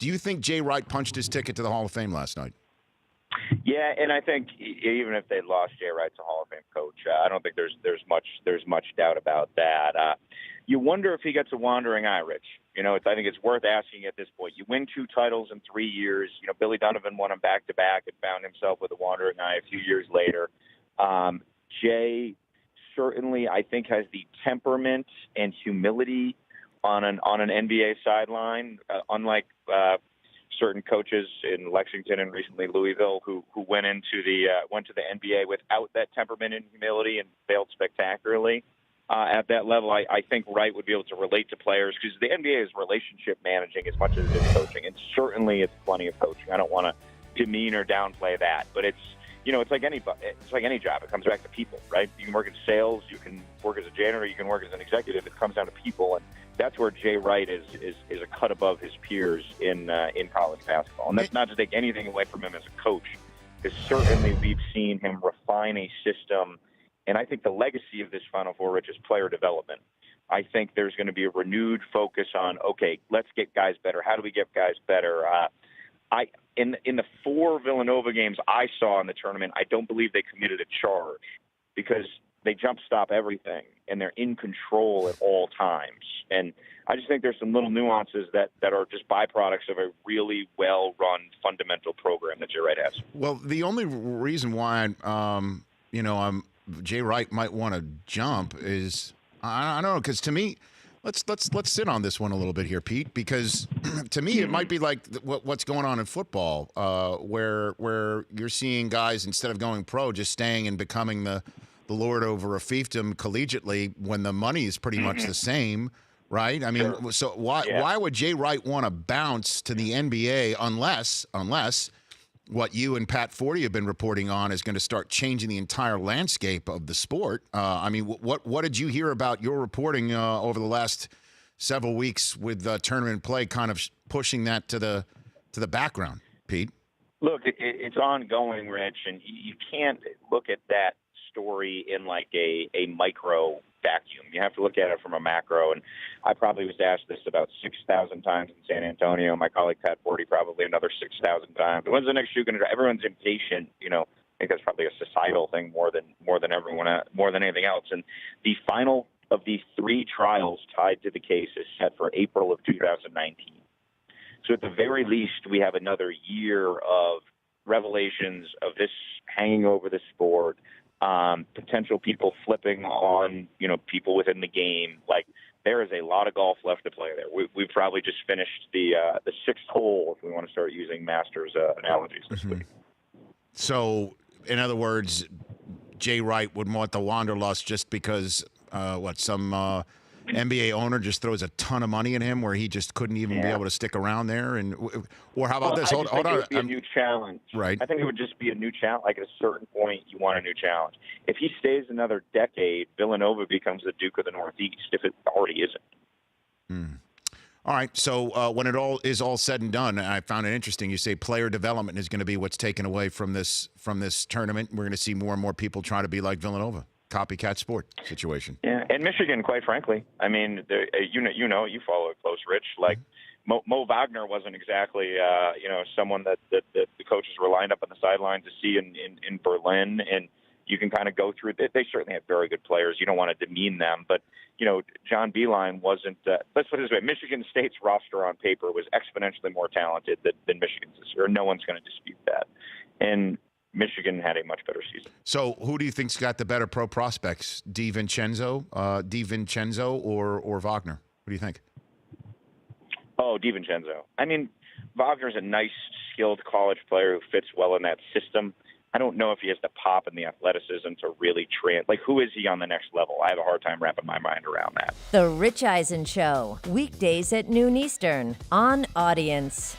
Do you think Jay Wright punched his ticket to the Hall of Fame last night? Yeah, and I think even if they lost, Jay Wright's a Hall of Fame coach. I don't think there's much doubt about that. You wonder if he gets a wandering eye, Rich. I think it's worth asking at this point. You win 2 titles in 3 years. Billy Donovan won them back-to-back and found himself with a wandering eye a few years later. Jay certainly, I think, has the temperament and humility on an NBA sideline, unlike certain coaches in Lexington and recently Louisville who went to the NBA without that temperament and humility and failed spectacularly. At that level, I think Wright would be able to relate to players because the NBA is relationship managing as much as it is coaching, and certainly it's plenty of coaching. I don't want to demean or downplay that, but it's like any job. It comes back to people, right? You can work in sales, you can work as a janitor, you can work as an executive. It comes down to people, and that's where Jay Wright is a cut above his peers in college basketball. And that's not to take anything away from him as a coach, because certainly we've seen him refine a system. And I think the legacy of this Final Four, Rich, is player development. I think there's going to be a renewed focus on, okay, let's get guys better. How do we get guys better? In the 4 Villanova games I saw in the tournament, I don't believe they committed a charge because they jump stop everything and they're in control at all times. And I just think there's some little nuances that are just byproducts of a really well-run fundamental program that Jay Wright has. Well, the only reason why Jay Wright might want to jump is I don't know, because to me, let's sit on this one a little bit here, Pete, because to me it might be like what's going on in football, where you're seeing guys instead of going pro just staying and becoming the lord over a fiefdom collegiately when the money is pretty much the same, right? I mean, sure. So why would Jay Wright want to bounce to the NBA unless what you and Pat Forty have been reporting on is going to start changing the entire landscape of the sport? I mean, what did you hear about your reporting over the last several weeks with tournament play kind of pushing that to the background, Pete? Look, it's ongoing, Rich, and you can't look at that story in like a micro vacuum. You have to look at it from a macro, and I probably was asked this about 6,000 times in San Antonio. My colleague Pat Forty probably another 6,000 times. When's the next shoe going to drop? Everyone's impatient. I think that's probably a societal thing more than anything else. And the final of these 3 trials tied to the case is set for April of 2019. So at the very least, we have another year of revelations of this hanging over the sport. Potential people flipping on, people within the game. Like, there is a lot of golf left to play there. We've probably just finished the 6th hole, if we want to start using Masters analogies this week. So, in other words, Jay Wright would want the wanderlust just because, some NBA owner just throws a ton of money at him where he just couldn't even be able to stick around there? Or how about this? Hold on. It would be a new challenge. Right. I think it would just be a new challenge. Like, at a certain point, you want a new challenge. If he stays another decade, Villanova becomes the Duke of the Northeast, if it already isn't. All right. So when it all is said and done, I found it interesting. You say player development is going to be what's taken away from this tournament. We're going to see more and more people try to be like Villanova. Copycat sport situation. Yeah, and Michigan, quite frankly. I mean, you follow it close, Rich. Like, Mo Wagner wasn't exactly, someone that the coaches were lined up on the sideline to see in Berlin. And you can kind of go through. They certainly have very good players. You don't want to demean them. But, John Beilein wasn't let's put it this way. Michigan State's roster on paper was exponentially more talented than Michigan's this year. No one's going to dispute that. And Michigan had a much better season. So who do you think's got the better pro prospects, DiVincenzo or Wagner? What do you think? Oh, DiVincenzo. I mean, Wagner's a nice, skilled college player who fits well in that system. I don't know if he has the pop and the athleticism to really who is he on the next level? I have a hard time wrapping my mind around that. The Rich Eisen Show, weekdays at noon Eastern on Audience.